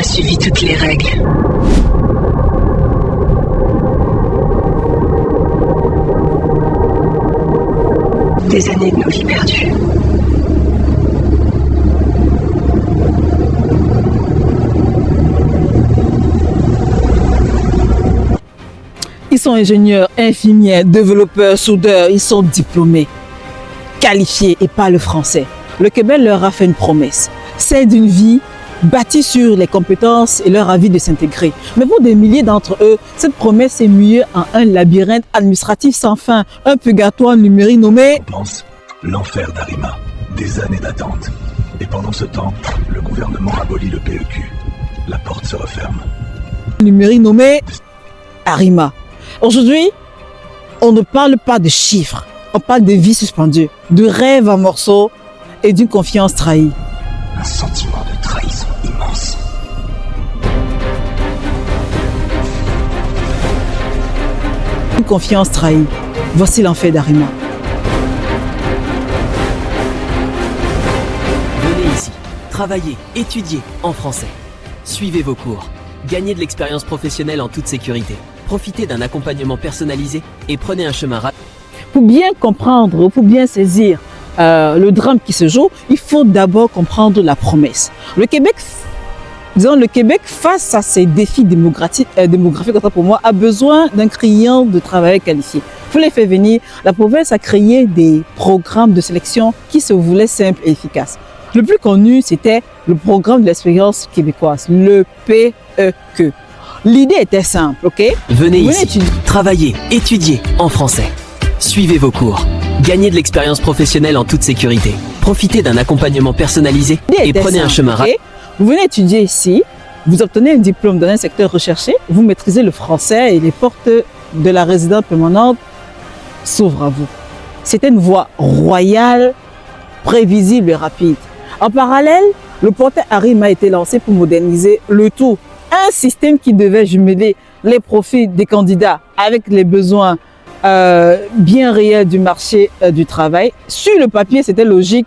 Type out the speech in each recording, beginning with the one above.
a suivi toutes les règles. Des années de nos vies perdues. Ils sont ingénieurs, infirmières, développeurs, soudeurs, ils sont diplômés, qualifiés et parlent français. Le Québec leur a fait une promesse, celle d'une vie bâtie sur les compétences et leur avis de s'intégrer. Mais pour des milliers d'entre eux, cette promesse est muée en un labyrinthe administratif sans fin, un purgatoire numérique nommé... On pense l'enfer d'Arima, des années d'attente. Et pendant ce temps, le gouvernement abolit le PEQ. La porte se referme. Numérique nommé Arima. Aujourd'hui, on ne parle pas de chiffres, on parle de vies suspendues, de rêves en morceaux et d'une confiance trahie. Un sentiment de trahison immense. Une confiance trahie. Voici l'enfer d'Arima. Venez ici, travaillez, étudiez en français. Suivez vos cours, gagnez de l'expérience professionnelle en toute sécurité. Profitez d'un accompagnement personnalisé et prenez un chemin rapide. Pour bien comprendre, pour bien saisir le drame qui se joue, il faut d'abord comprendre la promesse. Le Québec, face à ces défis démographiques, pour moi, a besoin d'un crayon de travailleurs qualifiés. Pour les faire venir, la province a créé des programmes de sélection qui se voulaient simples et efficaces. Le plus connu, c'était le programme de l'expérience québécoise, le PEQ. L'idée était simple, ok? Venez ici, travaillez, étudiez en français. Suivez vos cours, gagnez de l'expérience professionnelle en toute sécurité. Profitez d'un accompagnement personnalisé et prenez un chemin rapide. Vous venez étudier ici, vous obtenez un diplôme dans un secteur recherché, vous maîtrisez le français et les portes de la résidence permanente s'ouvrent à vous. C'était une voie royale, prévisible et rapide. En parallèle, le portail Arima a été lancé pour moderniser le tout. Un système qui devait jumeler les profils des candidats avec les besoins bien réels du marché du travail. Sur le papier, c'était logique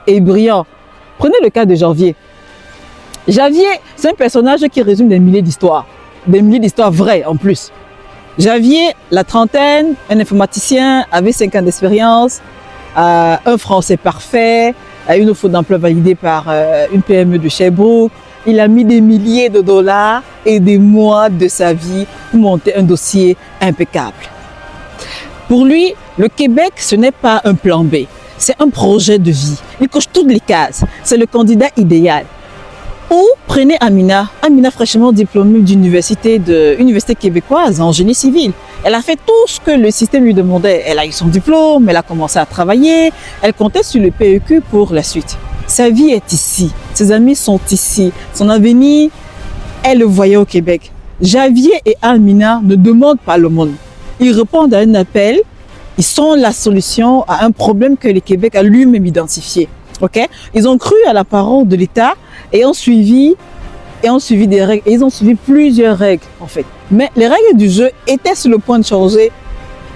et brillant. Prenez le cas de Janvier. Janvier, c'est un personnage qui résume des milliers d'histoires vraies en plus. Janvier, la trentaine, un informaticien avec 5 ans d'expérience, un français parfait, une offre d'emploi validée par une PME de Sherbrooke. Il a mis des milliers de dollars et des mois de sa vie pour monter un dossier impeccable. Pour lui, le Québec, ce n'est pas un plan B, c'est un projet de vie. Il coche toutes les cases, c'est le candidat idéal. Ou prenez Amina fraîchement diplômée d'université québécoise en génie civil. Elle a fait tout ce que le système lui demandait. Elle a eu son diplôme, elle a commencé à travailler, elle comptait sur le PEQ pour la suite. Sa vie est ici, ses amis sont ici, son avenir, elle le voyait au Québec. Javier et Amina ne demandent pas le monde. Ils répondent à un appel, ils sont la solution à un problème que le Québec a lui-même identifié. Okay? Ils ont cru à la parole de l'État et ont suivi des règles. Et ils ont suivi plusieurs règles en fait. Mais les règles du jeu étaient sur le point de changer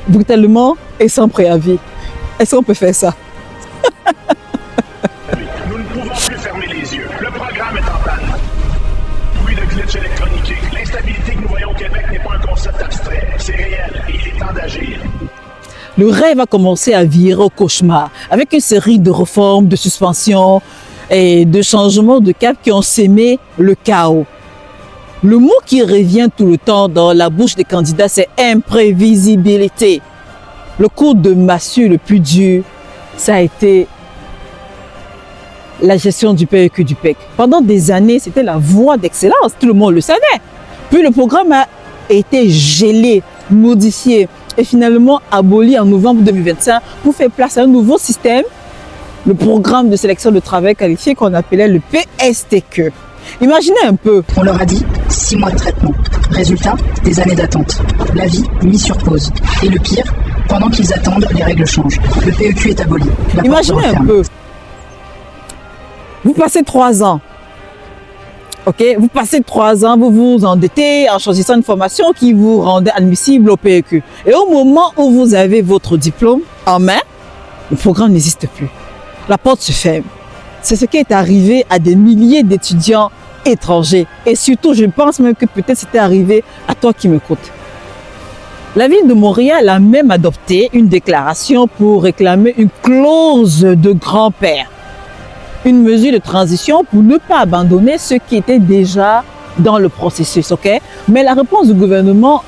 brutalement et sans préavis. Est-ce qu'on peut faire ça? Nous ne pouvons plus fermer les yeux. Le programme est en panne. Oui, le glitch électronique. L'instabilité que nous voyons au Québec n'est pas un concept abstrait. C'est réel et il est temps d'agir. Le rêve a commencé à virer au cauchemar avec une série de réformes, de suspensions et de changements de cap qui ont sémé le chaos. Le mot qui revient tout le temps dans la bouche des candidats, c'est imprévisibilité. Le coup de massue le plus dur, ça a été la gestion du PEQ du PEC. Pendant des années, c'était la voie d'excellence, tout le monde le savait. Puis le programme a été gelé, modifié et finalement aboli en novembre 2025 pour faire place à un nouveau système, le programme de sélection de travail qualifié qu'on appelait le PSTQ. Imaginez un peu. On leur a dit 6 mois de traitement. Résultat, des années d'attente. La vie mise sur pause. Et le pire, pendant qu'ils attendent, les règles changent. Le PEQ est aboli. Imaginez un peu. Vous passez 3 ans. Ok, vous passez 3 ans, vous vous endettez en choisissant une formation qui vous rendait admissible au PEQ. Et au moment où vous avez votre diplôme en main, le programme n'existe plus. La porte se ferme. C'est ce qui est arrivé à des milliers d'étudiants étrangers. Et surtout, je pense même que peut-être c'était arrivé à toi qui m'écoutes. La ville de Montréal a même adopté une déclaration pour réclamer une clause de grand-père. Une mesure de transition pour ne pas abandonner ce qui était déjà dans le processus, ok? Mais la réponse du gouvernement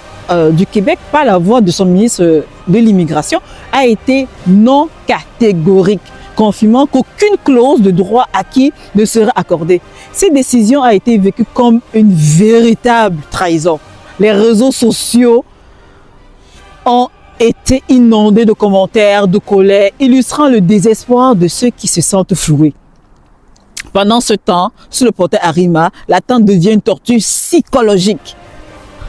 du Québec, par la voix de son ministre de l'Immigration, a été non catégorique, confirmant qu'aucune clause de droit acquis ne sera accordée. Cette décision a été vécue comme une véritable trahison. Les réseaux sociaux ont été inondés de commentaires, de colère, illustrant le désespoir de ceux qui se sentent floués. Pendant ce temps, sur le portail Arima, l'attente devient une torture psychologique.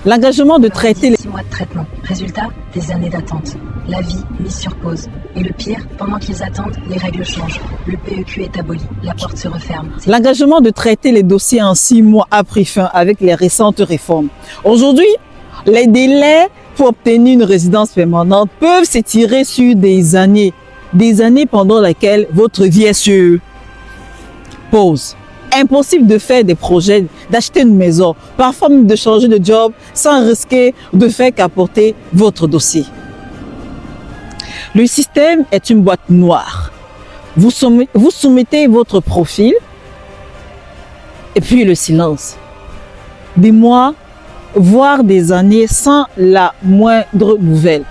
L'engagement de traiter les... 6 mois de traitement. Résultat, des années d'attente. La vie mise sur pause. Et le pire, pendant qu'ils attendent, les règles changent. Le PEQ est aboli. La porte se referme. L'engagement de traiter les dossiers en 6 mois a pris fin avec les récentes réformes. Aujourd'hui, les délais pour obtenir une résidence permanente peuvent s'étirer sur des années pendant lesquelles votre vie est sur pause. Impossible de faire des projets, d'acheter une maison, parfois même de changer de job sans risquer de faire qu'apporter votre dossier. Le système est une boîte noire. Vous soumettez votre profil et puis le silence. Des mois, voire des années sans la moindre nouvelle.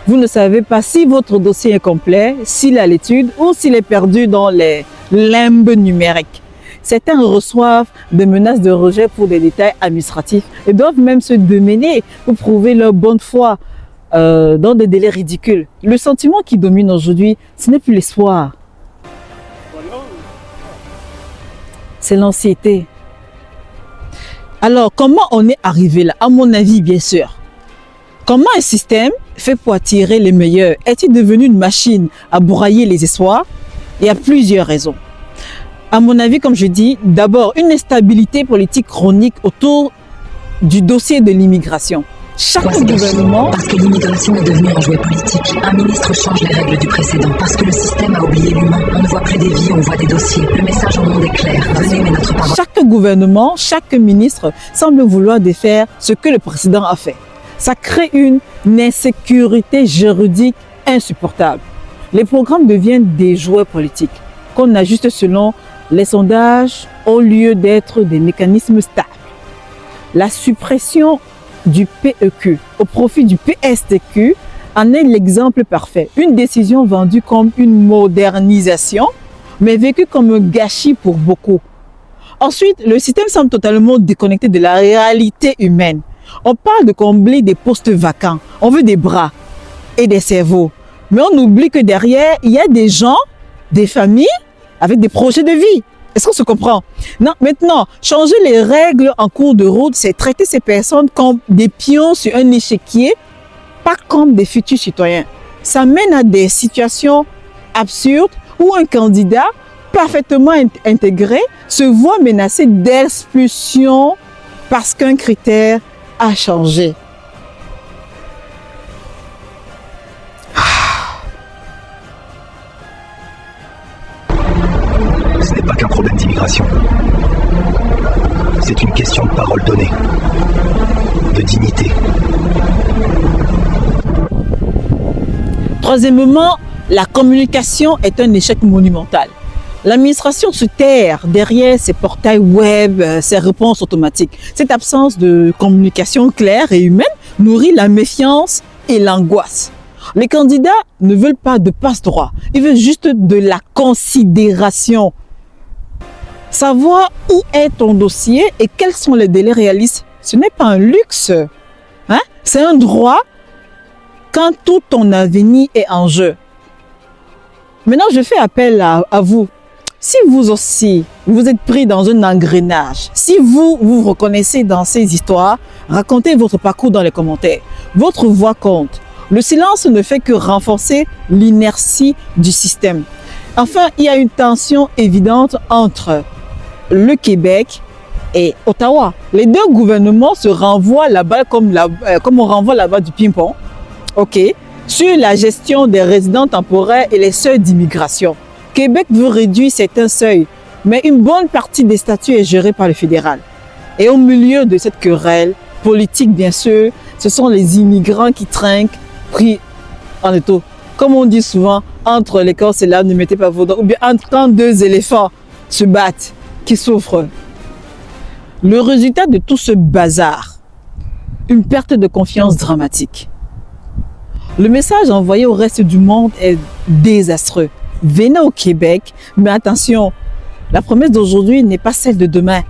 Vous ne savez pas si votre dossier est complet, s'il est à l'étude ou s'il est perdu dans les limbes numériques. Certains reçoivent des menaces de rejet pour des détails administratifs et doivent même se démener pour prouver leur bonne foi dans des délais ridicules. Le sentiment qui domine aujourd'hui, ce n'est plus l'espoir. C'est l'anxiété. Alors, comment on est arrivé là? À mon avis, bien sûr. Comment un système fait pour attirer les meilleurs? Est-il devenu une machine à broyer les espoirs? Il y a plusieurs raisons. À mon avis, comme je dis, d'abord, une instabilité politique chronique autour du dossier de l'immigration. Chaque gouvernement... Parce que l'immigration est devenue un jouet politique. Un ministre change les règles du précédent. Parce que le système a oublié l'humain. On ne voit plus des vies, on voit des dossiers. Le message au monde est clair. Venez, mais notre parole. Chaque gouvernement, chaque ministre semble vouloir défaire ce que le précédent a fait. Ça crée une insécurité juridique insupportable. Les programmes deviennent des jouets politiques qu'on ajuste selon les sondages au lieu d'être des mécanismes stables. La suppression du PEQ au profit du PSTQ en est l'exemple parfait. Une décision vendue comme une modernisation, mais vécue comme un gâchis pour beaucoup. Ensuite, le système semble totalement déconnecté de la réalité humaine. On parle de combler des postes vacants. On veut des bras et des cerveaux. Mais on oublie que derrière, il y a des gens, des familles avec des projets de vie. Est-ce qu'on se comprend? Non, maintenant, changer les règles en cours de route, c'est traiter ces personnes comme des pions sur un échiquier, pas comme des futurs citoyens. Ça mène à des situations absurdes où un candidat parfaitement intégré se voit menacé d'expulsion parce qu'un critère a changé. Ce n'est pas qu'un problème d'immigration. C'est une question de parole donnée, de dignité. Troisièmement, la communication est un échec monumental. L'administration se terre derrière ses portails web, ses réponses automatiques. Cette absence de communication claire et humaine nourrit la méfiance et l'angoisse. Les candidats ne veulent pas de passe-droit, ils veulent juste de la considération. Savoir où est ton dossier et quels sont les délais réalistes, ce n'est pas un luxe, hein? C'est un droit quand tout ton avenir est en jeu. Maintenant, je fais appel à vous. Si vous aussi, vous êtes pris dans un engrenage, si vous vous reconnaissez dans ces histoires, racontez votre parcours dans les commentaires. Votre voix compte. Le silence ne fait que renforcer l'inertie du système. Enfin, il y a une tension évidente entre le Québec et Ottawa. Les deux gouvernements se renvoient la balle comme on renvoie la balle du ping-pong, sur la gestion des résidents temporaires et les seuils d'immigration. Québec veut réduire certains seuils Mais une bonne partie des statuts est gérée par le fédéral. Et au milieu de cette querelle politique, bien sûr, ce sont les immigrants qui trinquent, pris en étau. Comme on dit souvent, entre l'écorce et l'âme, ne mettez pas vos dents. Ou bien quand deux éléphants se battent, qui souffrent. Le résultat de tout ce bazar, une perte de confiance dramatique. Le message envoyé au reste du monde est désastreux. Venez au Québec, mais attention, la promesse d'aujourd'hui n'est pas celle de demain.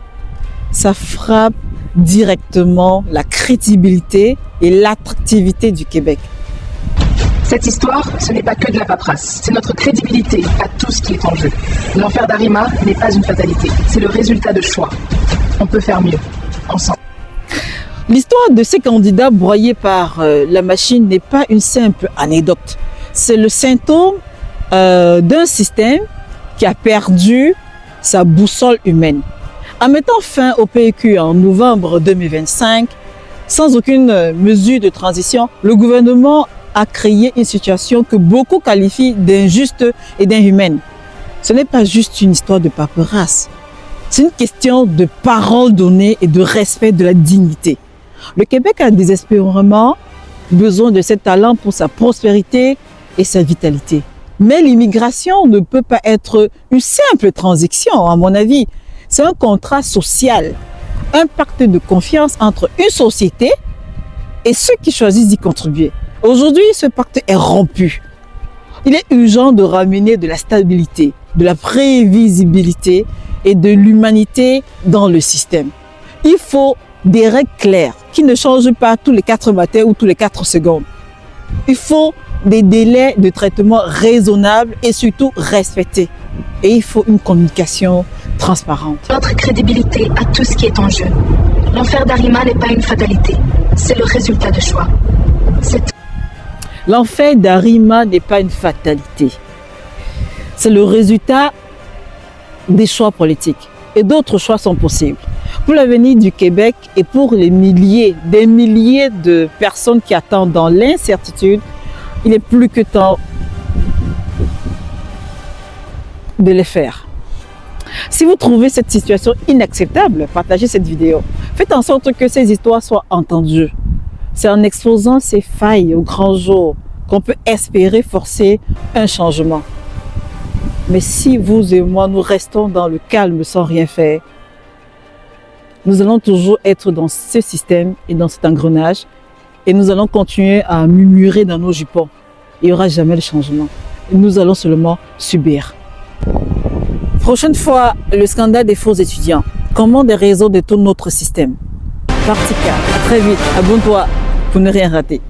Ça frappe directement la crédibilité et l'attractivité du Québec. Cette histoire, ce n'est pas que de la paperasse. C'est notre crédibilité à tout ce qui est en jeu. L'enfer d'Arima n'est pas une fatalité. C'est le résultat de choix. On peut faire mieux, ensemble. L'histoire de ces candidats broyés par la machine n'est pas une simple anecdote. C'est le symptôme d'un système qui a perdu sa boussole humaine. En mettant fin au PQ en novembre 2025, sans aucune mesure de transition, le gouvernement a créé une situation que beaucoup qualifient d'injuste et d'inhumaine. Ce n'est pas juste une histoire de paperasse. C'est une question de parole donnée et de respect de la dignité. Le Québec a désespérément besoin de ces talents pour sa prospérité et sa vitalité. Mais l'immigration ne peut pas être une simple transition, à mon avis. C'est un contrat social, un pacte de confiance entre une société et ceux qui choisissent d'y contribuer. Aujourd'hui, ce pacte est rompu. Il est urgent de ramener de la stabilité, de la prévisibilité et de l'humanité dans le système. Il faut des règles claires qui ne changent pas tous les 4 matins ou tous les 4 secondes. Il faut des délais de traitement raisonnables et surtout respectés. Et il faut une communication transparente. Notre crédibilité à tout ce qui est en jeu. L'enfer d'Arima n'est pas une fatalité. C'est le résultat de choix. L'enfer d'Arima n'est pas une fatalité. C'est le résultat des choix politiques. Et d'autres choix sont possibles. Pour l'avenir du Québec et pour les des milliers de personnes qui attendent dans l'incertitude, il est plus que temps de les faire. Si vous trouvez cette situation inacceptable, partagez cette vidéo. Faites en sorte que ces histoires soient entendues. C'est en exposant ces failles au grand jour qu'on peut espérer forcer un changement. Mais si vous et moi, nous restons dans le calme sans rien faire, nous allons toujours être dans ce système et dans cet engrenage et nous allons continuer à murmurer dans nos jupons. Il n'y aura jamais de changement. Nous allons seulement subir. Prochaine fois, le scandale des faux étudiants. Comment des réseaux détournent notre système. Parti 4. À très vite. Abonne-toi pour ne rien rater.